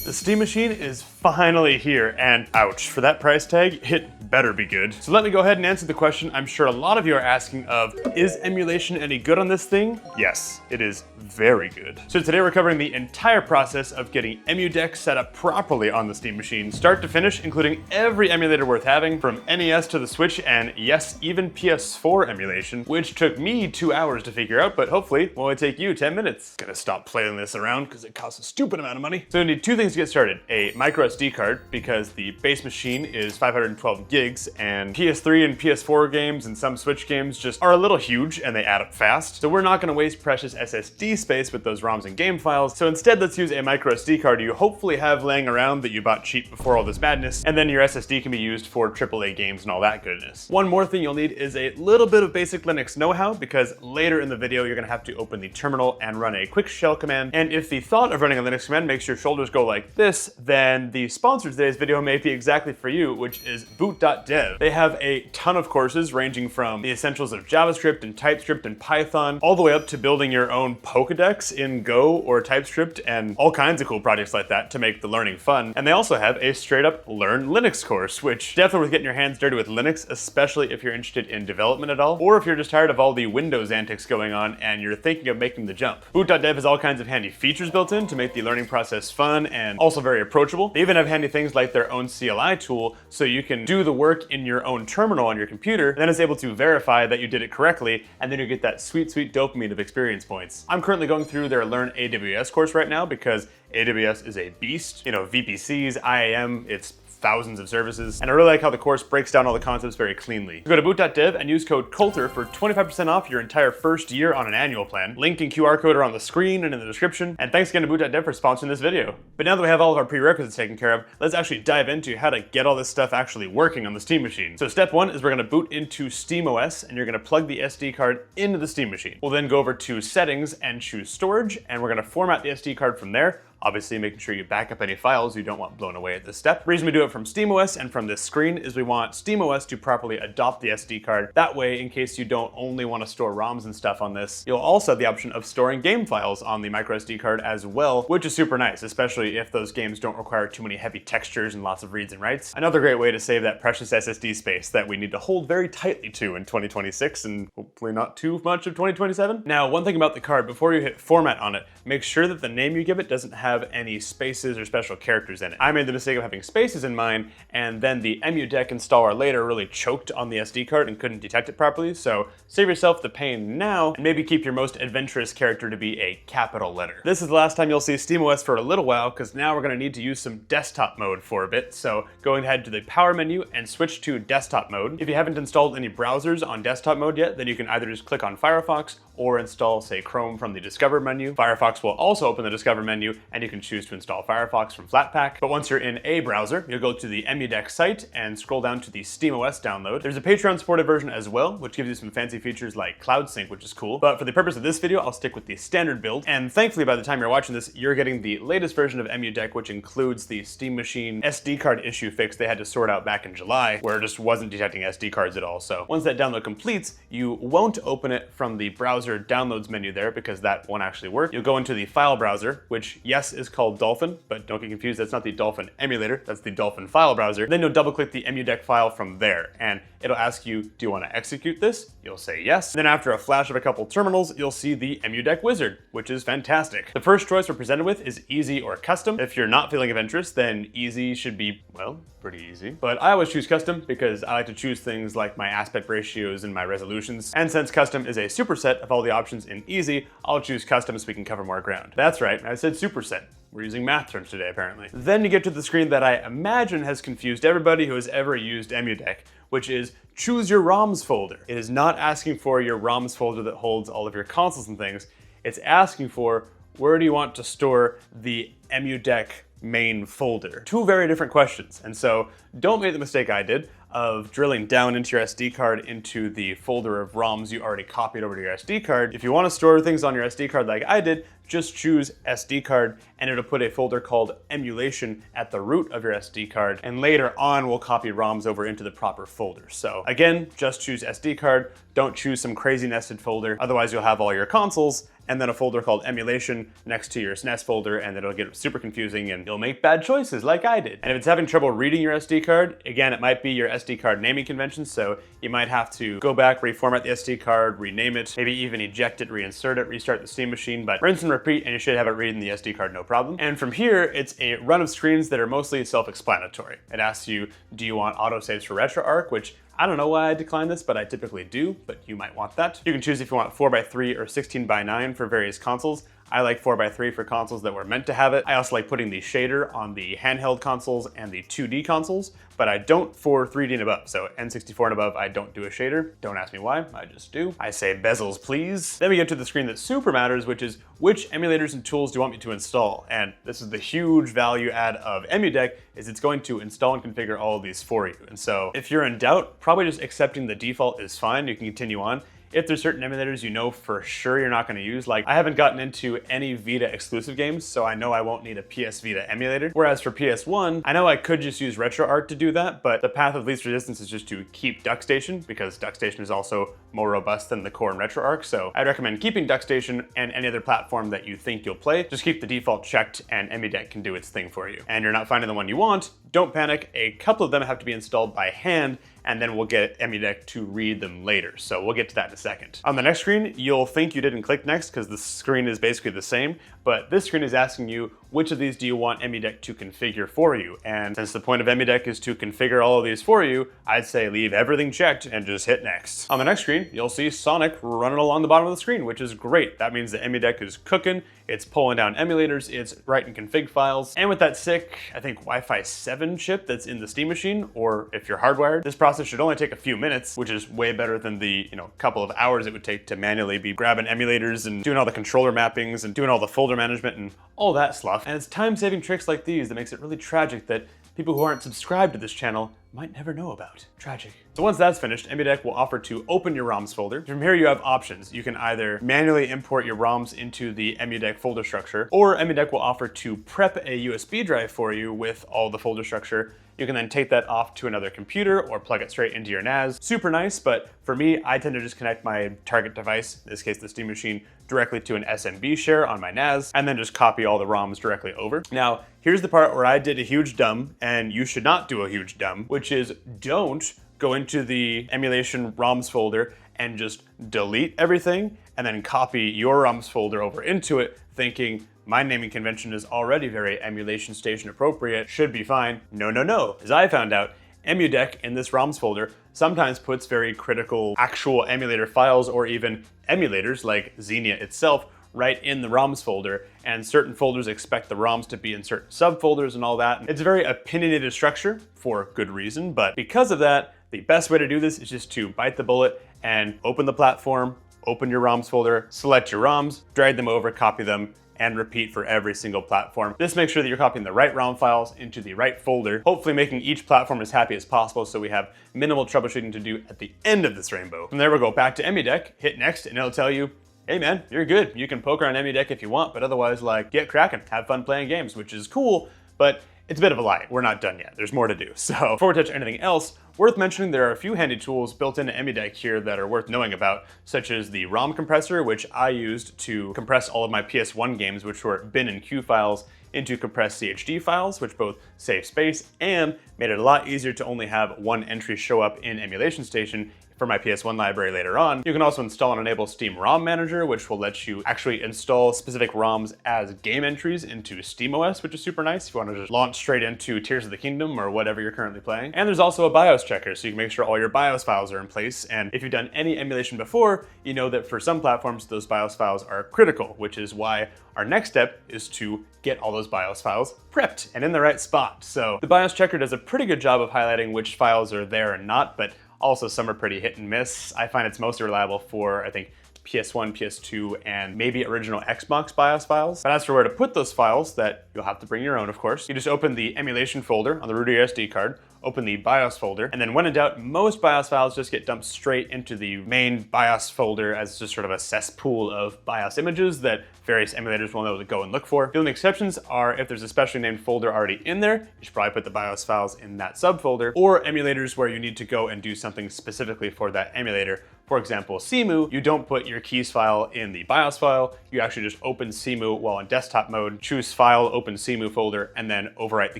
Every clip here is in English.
The Steam Machine is finally here, and ouch, for that price tag, it better be good. So let me go ahead and answer the question I'm sure a lot of you are asking of, is emulation any good on this thing? Yes, it is very good. So today we're covering the entire process of getting EmuDeck set up properly on the Steam Machine, start to finish, including every emulator worth having, from NES to the Switch, and yes, even PS4 emulation, which took me 2 hours to figure out, but hopefully will only take you 10 minutes. Gonna stop playing this around because it costs a stupid amount of money. So you need two things to get started. A micro SD card, because the base machine is 512 gigs, and PS3 and PS4 games and some Switch games just are a little huge and they add up fast. So we're not gonna waste precious SSD space with those ROMs and game files. So instead, let's use a micro SD card you hopefully have laying around that you bought cheap before all this madness, and then your SSD can be used for AAA games and all that goodness. One more thing you'll need is a little bit of basic Linux know-how, because later in the video, you're gonna have to open the terminal and run a quick shell command. And if the thought of running a Linux command makes your shoulders go like this, then the sponsor of today's video may be exactly for you, which is boot.dev. They have a ton of courses ranging from the essentials of JavaScript and TypeScript and Python, all the way up to building your own Pokédex in Go or TypeScript, and all kinds of cool projects like that to make the learning fun. And they also have a straight up Learn Linux course, which definitely worth getting your hands dirty with Linux, especially if you're interested in development at all, or if you're just tired of all the Windows antics going on and you're thinking of making the jump. Boot.dev has all kinds of handy features built in to make the learning process fun and also very approachable. They even have handy things like their own CLI tool, so you can do the work in your own terminal on your computer, and then it's able to verify that you did it correctly, and then you get that sweet, sweet dopamine of experience points. I'm currently going through their Learn AWS course right now because AWS is a beast. You know, VPCs, IAM, it's thousands of services, and I really like how the course breaks down all the concepts very cleanly. Go to boot.dev and use code Coulter for 25% off your entire first year on an annual plan. Link and QR code are on the screen and in the description, and thanks again to boot.dev for sponsoring this video. But now that we have all of our prerequisites taken care of, let's actually dive into how to get all this stuff actually working on the Steam Machine. So step one is we're gonna boot into SteamOS, and you're gonna plug the SD card into the Steam Machine. We'll then go over to settings and choose storage, and we're gonna format the SD card from there, obviously making sure you back up any files you don't want blown away at this step. The reason we do it from SteamOS and from this screen is we want SteamOS to properly adopt the SD card. That way, in case you don't only want to store ROMs and stuff on this, you'll also have the option of storing game files on the micro SD card as well, which is super nice, especially if those games don't require too many heavy textures and lots of reads and writes. Another great way to save that precious SSD space that we need to hold very tightly to in 2026 and hopefully not too much of 2027. Now, one thing about the card, before you hit format on it, make sure that the name you give it doesn't have any spaces or special characters in it. I made the mistake of having spaces in mine, and then the EmuDeck installer later really choked on the SD card and couldn't detect it properly, so save yourself the pain now, and maybe keep your most adventurous character to be a capital letter. This is the last time you'll see SteamOS for a little while, because now we're gonna need to use some desktop mode for a bit, so go ahead to the power menu and switch to desktop mode. If you haven't installed any browsers on desktop mode yet, then you can either just click on Firefox or install, say, Chrome from the Discover menu. Firefox will also open the Discover menu, and you can choose to install Firefox from Flatpak. But once you're in a browser, you'll go to the EmuDeck site and scroll down to the SteamOS download. There's a Patreon supported version as well, which gives you some fancy features like Cloud Sync, which is cool. But for the purpose of this video, I'll stick with the standard build. And thankfully, by the time you're watching this, you're getting the latest version of EmuDeck, which includes the Steam Machine SD card issue fix they had to sort out back in July, where it just wasn't detecting SD cards at all. So once that download completes, you won't open it from the browser downloads menu there, because that won't actually work. You'll go into the file browser, which yes is called Dolphin, but don't get confused, that's not the Dolphin emulator, that's the Dolphin file browser. Then you'll double click the EmuDeck file from there, and it'll ask you, do you want to execute this? You'll say yes. Then after a flash of a couple terminals, you'll see the EmuDeck Wizard, which is fantastic. The first choice we're presented with is easy or custom. If you're not feeling of interest, then easy should be, well, pretty easy. But I always choose custom because I like to choose things like my aspect ratios and my resolutions. And since custom is a superset of all the options in easy, I'll choose custom so we can cover more ground. That's right, I said superset. We're using math terms today, apparently. Then you get to the screen that I imagine has confused everybody who has ever used EmuDeck, which is choose your ROMs folder. It is not asking for your ROMs folder that holds all of your consoles and things. It's asking for, where do you want to store the EmuDeck main folder? Two very different questions. And so don't make the mistake I did of drilling down into your SD card into the folder of ROMs you already copied over to your SD card. If you want to store things on your SD card like I did, just choose SD card and it'll put a folder called Emulation at the root of your SD card, and later on we'll copy ROMs over into the proper folder. So again, just choose SD card, don't choose some crazy nested folder, otherwise you'll have all your consoles and then a folder called Emulation next to your SNES folder, and it'll get super confusing and you'll make bad choices like I did. And if it's having trouble reading your SD card, again, it might be your SD card naming convention, so you might have to go back, reformat the SD card, rename it, maybe even eject it, reinsert it, restart the Steam machine, but rinse and repeat and you should have it reading the SD card no problem. And from here, it's a run of screens that are mostly self-explanatory. It asks you, do you want autosaves for RetroArch, which I don't know why I decline this, but I typically do, but you might want that. You can choose if you want 4:3 or 16:9 for various consoles. I like 4:3 for consoles that were meant to have it. I also like putting the shader on the handheld consoles and the 2D consoles, but I don't for 3D and above. So N64 and above, I don't do a shader. Don't ask me why, I just do. I say bezels, please. Then we get to the screen that super matters, which is which emulators and tools do you want me to install? And this is the huge value add of EmuDeck, is it's going to install and configure all of these for you. And so if you're in doubt, probably just accepting the default is fine. You can continue on. If there's certain emulators you know for sure you're not going to use, like I haven't gotten into any Vita exclusive games, so I know I won't need a PS Vita emulator. Whereas for PS1, I know I could just use RetroArch to do that, but the path of least resistance is just to keep DuckStation, because DuckStation is also more robust than the core in RetroArch. So I'd recommend keeping DuckStation and any other platform that you think you'll play. Just keep the default checked and EmuDeck can do its thing for you. And you're not finding the one you want, don't panic. A couple of them have to be installed by hand, and then we'll get EmuDeck to read them later. So we'll get to that in a second. On the next screen, you'll think you didn't click next because the screen is basically the same, but this screen is asking you, which of these do you want EmuDeck to configure for you? And since the point of EmuDeck is to configure all of these for you, I'd say leave everything checked and just hit next. On the next screen, you'll see Sonic running along the bottom of the screen, which is great. That means that EmuDeck is cooking, it's pulling down emulators, it's writing config files, and with that sick, I think Wi-Fi 7 chip that's in the Steam machine, or if you're hardwired, this process should only take a few minutes, which is way better than the couple of hours it would take to manually be grabbing emulators and doing all the controller mappings and doing all the folder management and all that stuff. And it's time-saving tricks like these that makes it really tragic that people who aren't subscribed to this channel might never know about. Tragic. So once that's finished, EmuDeck will offer to open your ROMs folder. From here you have options. You can either manually import your ROMs into the EmuDeck folder structure, or EmuDeck will offer to prep a USB drive for you with all the folder structure. You can then take that off to another computer or plug it straight into your NAS. Super nice, but for me, I tend to just connect my target device, in this case the Steam machine, directly to an SMB share on my NAS, and then just copy all the ROMs directly over. Now, here's the part where I did a huge dumb, and you should not do a huge dumb, which is don't go into the emulation ROMs folder and just delete everything, and then copy your ROMs folder over into it, thinking, my naming convention is already very emulation station appropriate, should be fine. No, no, no. As I found out, EmuDeck in this ROMs folder sometimes puts very critical actual emulator files or even emulators like Xenia itself right in the ROMs folder, and certain folders expect the ROMs to be in certain subfolders and all that. It's a very opinionated structure for good reason, but because of that, the best way to do this is just to bite the bullet and open the platform, open your ROMs folder, select your ROMs, drag them over, copy them, and repeat for every single platform. This makes sure that you're copying the right ROM files into the right folder, hopefully making each platform as happy as possible so we have minimal troubleshooting to do at the end of this rainbow. From there we'll go back to EmuDeck, hit next, and it'll tell you, hey man, you're good. You can poke around EmuDeck if you want, but otherwise, like, get cracking, have fun playing games, which is cool, but it's a bit of a lie. We're not done yet. There's more to do. So before we touch anything else, worth mentioning there are a few handy tools built into EmuDeck here that are worth knowing about, such as the ROM compressor, which I used to compress all of my PS1 games, which were bin and Q files, into compressed CHD files, which both save space and made it a lot easier to only have one entry show up in Emulation Station for my PS1 library later on. You can also install and enable Steam ROM Manager, which will let you actually install specific ROMs as game entries into SteamOS, which is super nice if you want to just launch straight into Tears of the Kingdom or whatever you're currently playing. And there's also a BIOS checker, so you can make sure all your BIOS files are in place. And if you've done any emulation before, you know that for some platforms, those BIOS files are critical, which is why our next step is to get all those BIOS files prepped and in the right spot. So the BIOS checker does a pretty good job of highlighting which files are there and not, but also some are pretty hit and miss. I find it's mostly reliable for, I think, PS1, PS2, and maybe original Xbox BIOS files. But as for where to put those files, that you'll have to bring your own, of course, you just open the emulation folder on the root of your SD card, open the BIOS folder, and then when in doubt, most BIOS files just get dumped straight into the main BIOS folder as just sort of a cesspool of BIOS images that various emulators will know to go and look for. The only exceptions are if there's a specially named folder already in there, you should probably put the BIOS files in that subfolder, or emulators where you need to go and do something specifically for that emulator. For example, Cemu, you don't put your keys file in the BIOS file, you actually just open Cemu while in desktop mode, choose File, open Cemu folder, and then overwrite the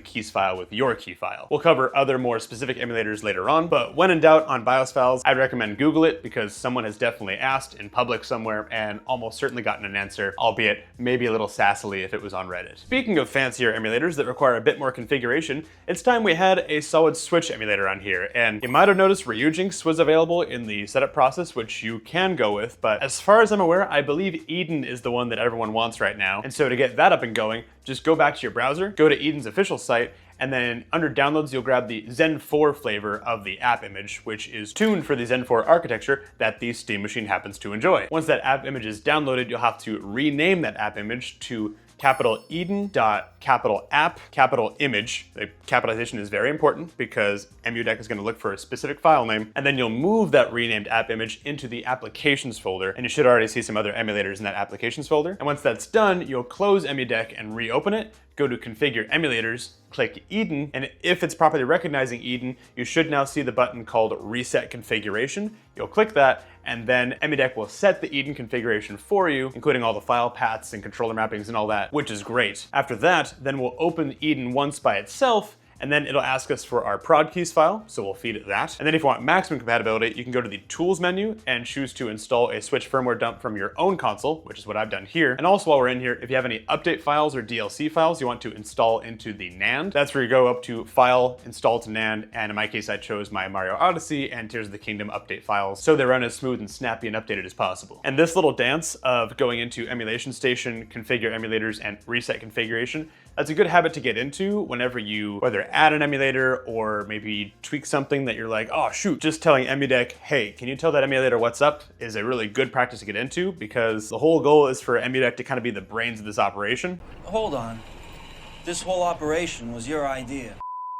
keys file with your key file. We'll cover other more specific emulators later on, but when in doubt on BIOS files, I'd recommend Google it because someone has definitely asked in public somewhere and almost certainly gotten an answer, albeit maybe a little sassily if it was on Reddit. Speaking of fancier emulators that require a bit more configuration, it's time we had a solid Switch emulator on here, and you might have noticed Ryujinx was available in the setup process, which you can go with, but as far as I'm aware, I believe Eden is the one that everyone wants right now. And so to get that up and going, just go back to your browser, go to Eden's official site, and then under downloads, you'll grab the Zen 4 flavor of the app image, which is tuned for the Zen 4 architecture that the Steam machine happens to enjoy. Once that app image is downloaded, you'll have to rename that app image to Eden.app.image. The capitalization is very important because EmuDeck is going to look for a specific file name, and then you'll move that renamed app image into the applications folder, and you should already see some other emulators in that applications folder. And once that's done, you'll close EmuDeck and reopen it, go to Configure Emulators, click Eden, and if it's properly recognizing Eden, you should now see the button called Reset Configuration. You'll click that, and then EmuDeck will set the Eden configuration for you, including all the file paths and controller mappings and all that, which is great. After that, then we'll open Eden once by itself, and then it'll ask us for our prod keys file, so we'll feed it that. And then if you want maximum compatibility, you can go to the Tools menu and choose to install a Switch firmware dump from your own console, which is what I've done here. And also while we're in here, if you have any update files or DLC files you want to install into the NAND, that's where you go up to File, Install to NAND, and in my case, I chose my Mario Odyssey and Tears of the Kingdom update files, so they run as smooth and snappy and updated as possible. And this little dance of going into Emulation Station, Configure Emulators, and Reset Configuration, that's a good habit to get into whenever you whether add an emulator or maybe tweak something that you're like, oh shoot, just telling EmuDeck, hey, can you tell that emulator what's up, is a really good practice to get into, because the whole goal is for EmuDeck to kind of be the brains of this operation. Hold on. This whole operation was your idea.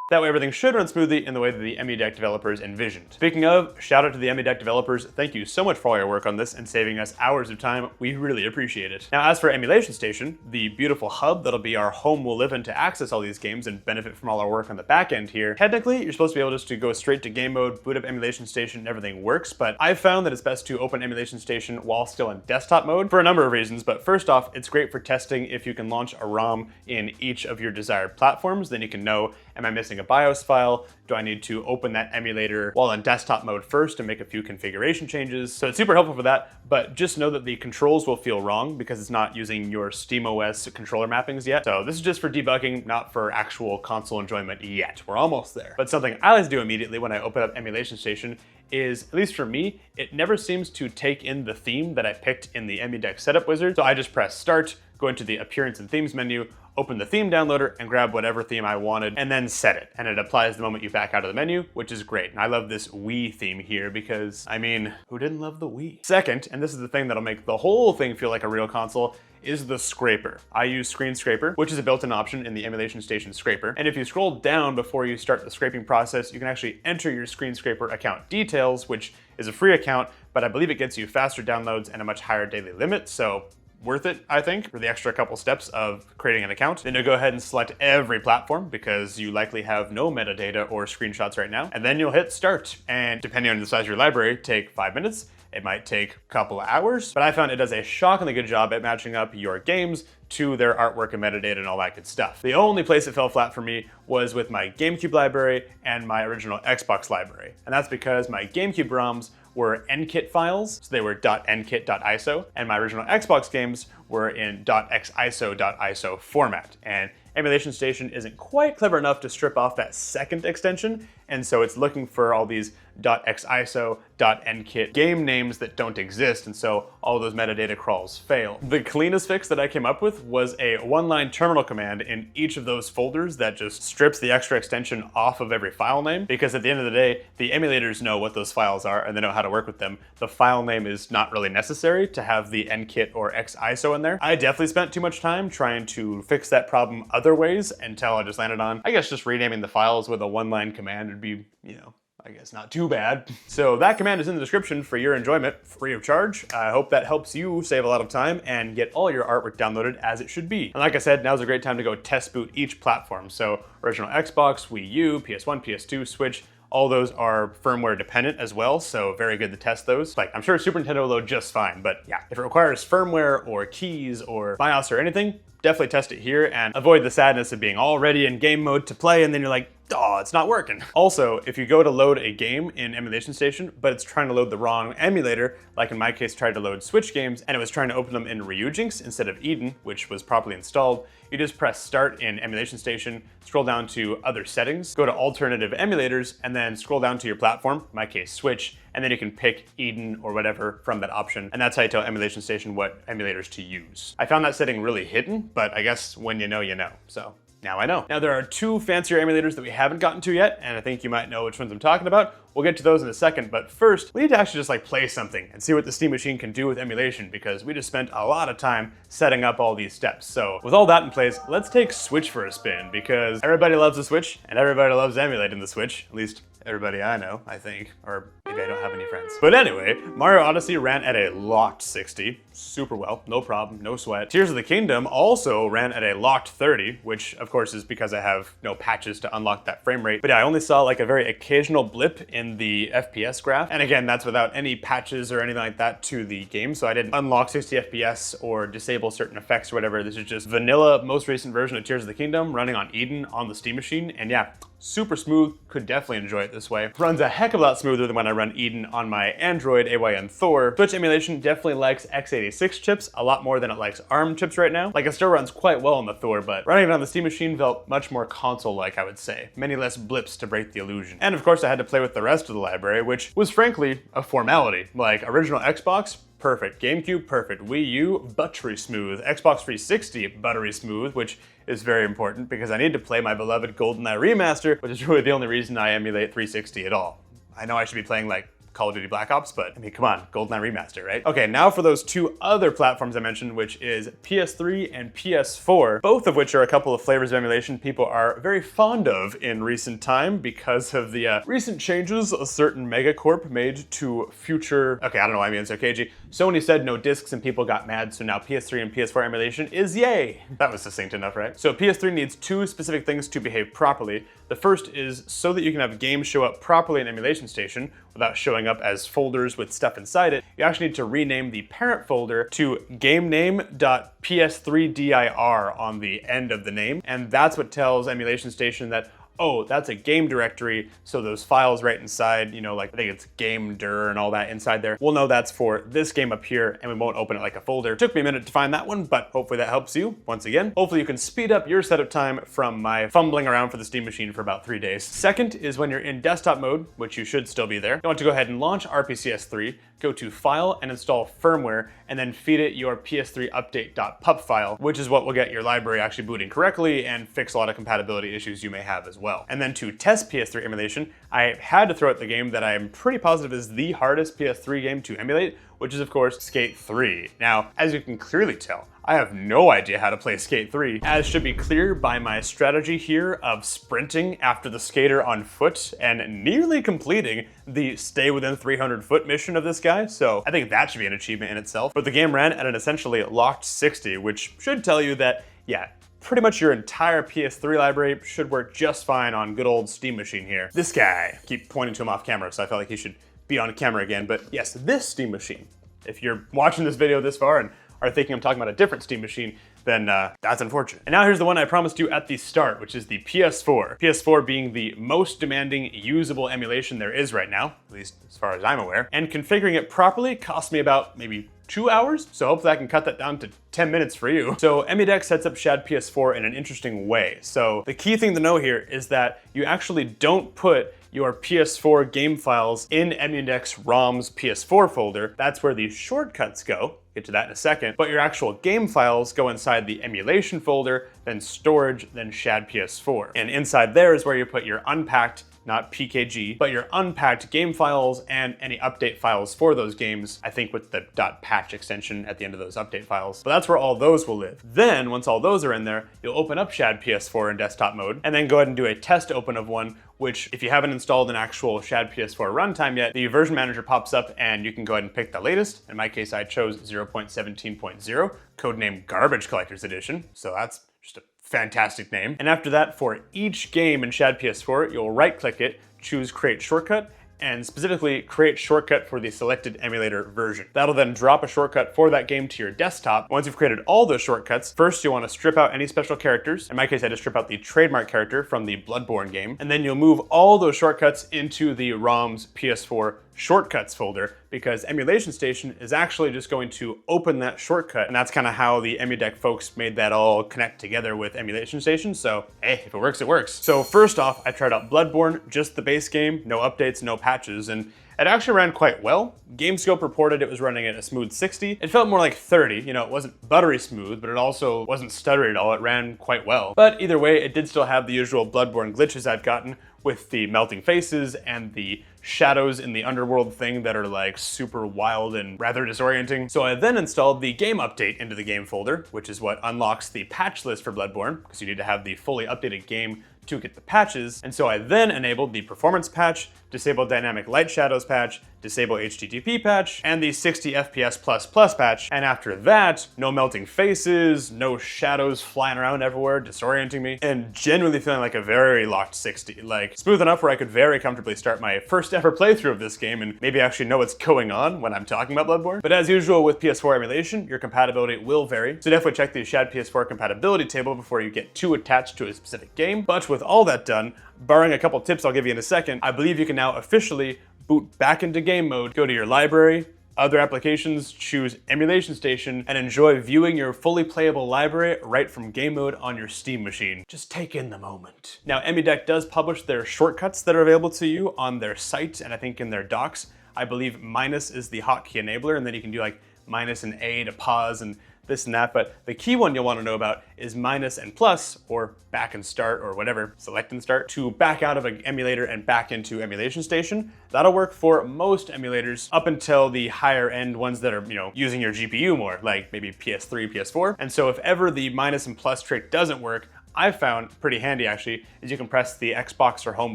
That way everything should run smoothly in the way that the EmuDeck developers envisioned. Speaking of, shout out to the EmuDeck developers, thank you so much for all your work on this and saving us hours of time. We really appreciate it. Now as for Emulation Station, the beautiful hub that'll be our home we'll live in to access all these games and benefit from all our work on the back end here, technically you're supposed to be able just to go straight to game mode, boot up Emulation Station, and everything works, but I've found that it's best to open Emulation Station while still in desktop mode for a number of reasons. But first off, it's great for testing if you can launch a ROM in each of your desired platforms, then you can know, am I missing a BIOS file? Do I need to open that emulator while in desktop mode first and make a few configuration changes? So it's super helpful for that, but just know that the controls will feel wrong because it's not using your SteamOS controller mappings yet. So this is just for debugging, not for actual console enjoyment yet. We're almost there. But something I like to do immediately when I open up Emulation Station is, at least for me, it never seems to take in the theme that I picked in the EmuDeck Setup Wizard. So I just press Start, go into the Appearance and Themes menu, open the theme downloader and grab whatever theme I wanted and then set it. And it applies the moment you back out of the menu, which is great. And I love this Wii theme here because, I mean, who didn't love the Wii? Second, and this is the thing that'll make the whole thing feel like a real console, is the scraper. I use Screen Scraper, which is a built-in option in the Emulation Station scraper. And if you scroll down before you start the scraping process, you can actually enter your Screen Scraper account details, which is a free account, but I believe it gets you faster downloads and a much higher daily limit. So worth it, I think, for the extra couple steps of creating an account. Then you'll go ahead and select every platform because you likely have no metadata or screenshots right now. And then you'll hit start. And depending on the size of your library, take 5 minutes. It might take a couple of hours, but I found it does a shockingly good job at matching up your games to their artwork and metadata and all that good stuff. The only place it fell flat for me was with my GameCube library and my original Xbox library. And that's because my GameCube ROMs were NKit files, so they were .nkit.iso, and my original Xbox games were in .xiso.iso format. And Emulation Station isn't quite clever enough to strip off that second extension, and so it's looking for all these .xiso, .nkit, game names that don't exist, and so all those metadata crawls fail. The cleanest fix that I came up with was a one-line terminal command in each of those folders that just strips the extra extension off of every file name, because at the end of the day, the emulators know what those files are and they know how to work with them. The file name is not really necessary to have the nkit or xiso in there. I definitely spent too much time trying to fix that problem other ways until I just landed on, I guess just renaming the files with a one-line command would be, you know, I guess not too bad. So that command is in the description for your enjoyment, free of charge. I hope that helps you save a lot of time and get all your artwork downloaded as it should be. And like I said, now's a great time to go test boot each platform. So original Xbox, Wii U, PS1, PS2, Switch, all those are firmware dependent as well, so very good to test those. Like, I'm sure Super Nintendo will load just fine, but yeah, if it requires firmware or keys or BIOS or anything, definitely test it here and avoid the sadness of being already in game mode to play and then you're like, oh, it's not working. Also, if you go to load a game in Emulation Station, but it's trying to load the wrong emulator, like in my case tried to load Switch games, and it was trying to open them in Ryujinx instead of Eden, which was properly installed, you just press Start in Emulation Station, scroll down to Other Settings, go to Alternative Emulators, and then scroll down to your platform, in my case Switch, and then you can pick Eden or whatever from that option, and that's how you tell Emulation Station what emulators to use. I found that setting really hidden, but I guess when you know, you know, so. Now I know. Now there are two fancier emulators that we haven't gotten to yet, and I think you might know which ones I'm talking about. We'll get to those in a second, but first, we need to actually just like play something and see what the Steam Machine can do with emulation, because we just spent a lot of time setting up all these steps. So with all that in place, let's take Switch for a spin, because everybody loves the Switch, and everybody loves emulating the Switch, at least everybody I know, I think, or maybe I don't have any friends. But anyway, Mario Odyssey ran at a locked 60, super well, no problem, no sweat. Tears of the Kingdom also ran at a locked 30, which of course is because I have no patches to unlock that frame rate. But yeah, I only saw like a very occasional blip in the FPS graph. And again, that's without any patches or anything like that to the game. So I didn't unlock 60 FPS or disable certain effects or whatever. This is just vanilla, most recent version of Tears of the Kingdom running on Eden on the Steam Machine. And yeah, super smooth, could definitely enjoy it this way. Runs a heck of a lot smoother than when I run Eden on my Android AYN Thor. Switch emulation definitely likes x86 chips a lot more than it likes ARM chips right now. Like, it still runs quite well on the Thor, but running it on the Steam Machine felt much more console-like, I would say. Many less blips to break the illusion. And of course I had to play with the rest of the library, which was frankly a formality. Like, original Xbox, perfect. GameCube, perfect. Wii U, buttery smooth. Xbox 360, buttery smooth, which is very important because I need to play my beloved GoldenEye Remaster, which is really the only reason I emulate 360 at all. I know I should be playing like Call of Duty Black Ops, but I mean, come on, GoldenEye Remaster, right? Okay, now for those two other platforms I mentioned, which is PS3 and PS4, both of which are a couple of flavors of emulation people are very fond of in recent time because of the recent changes a certain megacorp made to future, okay, I don't know why I'm being so cagey. Sony said no discs and people got mad, so now PS3 and PS4 emulation is yay. That was succinct enough, right? So PS3 needs two specific things to behave properly. The first is so that you can have games show up properly in Emulation Station without showing up as folders with stuff inside it, you actually need to rename the parent folder to GameName.ps3dir on the end of the name, and that's what tells Emulation Station that, oh, that's a game directory, so those files right inside, you know, like I think it's GameDir and all that inside there, we'll know that's for this game up here, and we won't open it like a folder. Took me a minute to find that one, but hopefully that helps you. Once again, hopefully you can speed up your setup time from my fumbling around for the Steam Machine for about 3 days. Second is when you're in desktop mode, which you should still be there, you want to go ahead and launch RPCS3, go to File and install firmware, and then feed it your PS3 update.pup file, which is what will get your library actually booting correctly and fix a lot of compatibility issues you may have as well. And then to test PS3 emulation, I had to throw out the game that I'm pretty positive is the hardest PS3 game to emulate, which is of course Skate 3. Now, as you can clearly tell, I have no idea how to play Skate 3, as should be clear by my strategy here of sprinting after the skater on foot and nearly completing the stay within 300 foot mission of this guy, so I think that should be an achievement in itself. But the game ran at an essentially locked 60, which should tell you that, yeah, pretty much your entire PS3 library should work just fine on good old Steam Machine here. This guy, keep pointing to him off camera, so I felt like he should be on camera again, but yes, this Steam Machine. If you're watching this video this far and are thinking I'm talking about a different Steam Machine, then that's unfortunate. And now here's the one I promised you at the start, which is the PS4. PS4 being the most demanding usable emulation there is right now, at least as far as I'm aware. And configuring it properly cost me about maybe 2 hours, so hopefully I can cut that down to 10 minutes for you. So EmuDeck sets up Shad PS4 in an interesting way. So the key thing to know here is that you actually don't put your PS4 game files in EmuDeck's ROM's PS4 folder. That's where the shortcuts go. Get to that in a second. But your actual game files go inside the emulation folder, then storage, then shad PS4. And inside there is where you put your unpacked, not PKG, but your unpacked game files and any update files for those games, I think with the .patch extension at the end of those update files. But that's where all those will live. Then, once all those are in there, you'll open up shad PS4 in desktop mode, and then go ahead and do a test open of one, which if you haven't installed an actual shad PS4 runtime yet, the version manager pops up and you can go ahead and pick the latest. In my case, I chose 0.17.0, codename Garbage Collectors Edition. So that's just a fantastic name. And after that, for each game in shad PS4, you'll right click it, choose create shortcut, and specifically create shortcut for the selected emulator version. That'll then drop a shortcut for that game to your desktop. Once you've created all those shortcuts, first you'll want to strip out any special characters. In my case, I just strip out the trademark character from the Bloodborne game, and then you'll move all those shortcuts into the ROM's PS4 shortcuts folder, because Emulation Station is actually just going to open that shortcut, and that's kind of how the EmuDeck folks made that all connect together with Emulation Station. So hey, if it works, it works. So first off, I tried out Bloodborne, just the base game, no updates, no patches, and it actually ran quite well. GameScope reported it was running at a smooth 60. It felt more like 30. You know, it wasn't buttery smooth, but it also wasn't stuttery at all. It ran quite well. But either way, it did still have the usual Bloodborne glitches I've gotten with the melting faces and the shadows in the underworld thing that are like super wild and rather disorienting. So I then installed the game update into the game folder, which is what unlocks the patch list for Bloodborne, because you need to have the fully updated game to get the patches. And so I then enabled the performance patch, disable dynamic light shadows patch, disable HTTP patch, and the 60 FPS++ patch. And after that, no melting faces, no shadows flying around everywhere, disorienting me, and genuinely feeling like a very locked 60. Like, smooth enough where I could very comfortably start my first ever playthrough of this game and maybe actually know what's going on when I'm talking about Bloodborne. But as usual with PS4 emulation, your compatibility will vary. So definitely check the shad PS4 compatibility table before you get too attached to a specific game. But with all that done, barring a couple tips I'll give you in a second, I believe you can now officially boot back into game mode, go to your library, other applications, choose Emulation Station, and enjoy viewing your fully playable library right from game mode on your Steam machine. Just take in the moment. Now, EmuDeck does publish their shortcuts that are available to you on their site, and I think in their docs. I believe minus is the hotkey enabler, and then you can do like minus and A to pause and this and that, but the key one you'll want to know about is minus and plus, or back and start, or whatever, select and start, to back out of an emulator and back into Emulation Station. That'll work for most emulators up until the higher end ones that are, you know, using your GPU more, like maybe PS3, PS4. And so if ever the minus and plus trick doesn't work, I've found pretty handy actually, is you can press the Xbox or home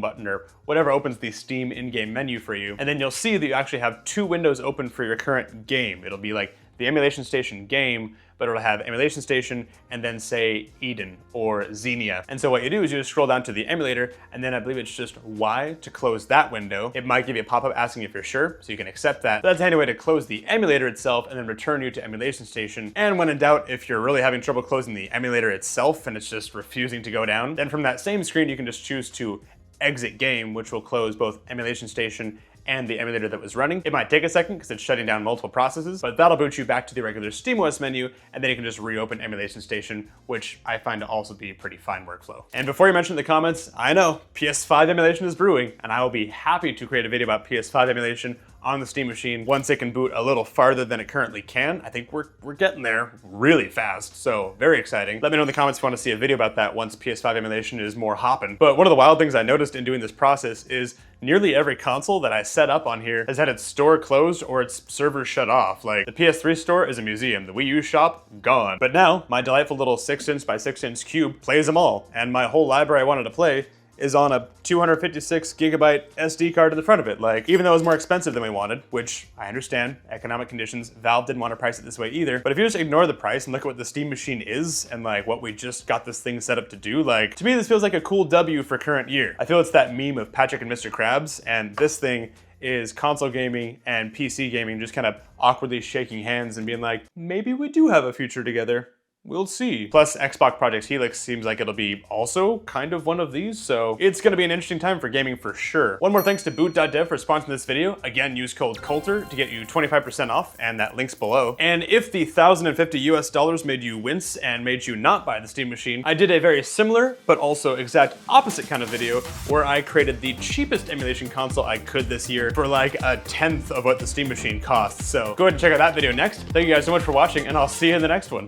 button or whatever opens the Steam in-game menu for you, and then you'll see that you actually have two windows open for your current game. It'll be like the Emulation Station game, but it'll have Emulation Station and then say Eden or Xenia. And so what you do is you just scroll down to the emulator, and then I believe it's just Y to close that window. It might give you a pop-up asking if you're sure, so you can accept that. But that's a handy way to close the emulator itself and then return you to Emulation Station. And when in doubt, if you're really having trouble closing the emulator itself and it's just refusing to go down, then from that same screen you can just choose to exit game, which will close both Emulation Station and the emulator that was running. It might take a second because it's shutting down multiple processes, but that'll boot you back to the regular SteamOS menu, and then you can just reopen Emulation Station, which I find to also be a pretty fine workflow. And before you mention in the comments, I know PS5 emulation is brewing, and I will be happy to create a video about PS5 emulation on the Steam machine once it can boot a little farther than it currently can. I think we're getting there really fast, so very exciting. Let me know in the comments if you want to see a video about that once PS5 emulation is more hopping. But one of the wild things I noticed in doing this process is nearly every console that I set up on here has had its store closed or its server shut off. Like, the PS3 store is a museum, the Wii U shop, gone. But now, my delightful little 6" by 6" cube plays them all, and my whole library I wanted to play is on a 256 gigabyte SD card in the front of it. Like, even though it was more expensive than we wanted, which I understand, economic conditions, Valve didn't want to price it this way either. But if you just ignore the price and look at what the Steam machine is and like what we just got this thing set up to do, like, to me this feels like a cool W for current year. I feel it's that meme of Patrick and Mr. Krabs, and this thing is console gaming and PC gaming just kind of awkwardly shaking hands and being like, maybe we do have a future together. We'll see. Plus, Xbox Project Helix seems like it'll be also kind of one of these, so it's gonna be an interesting time for gaming for sure. One more thanks to boot.dev for sponsoring this video. Again, use code Coulter to get you 25% off, and that link's below. And if the $1,050 made you wince and made you not buy the Steam Machine, I did a very similar, but also exact opposite kind of video where I created the cheapest emulation console I could this year for like a tenth of what the Steam Machine costs. So go ahead and check out that video next. Thank you guys so much for watching, and I'll see you in the next one.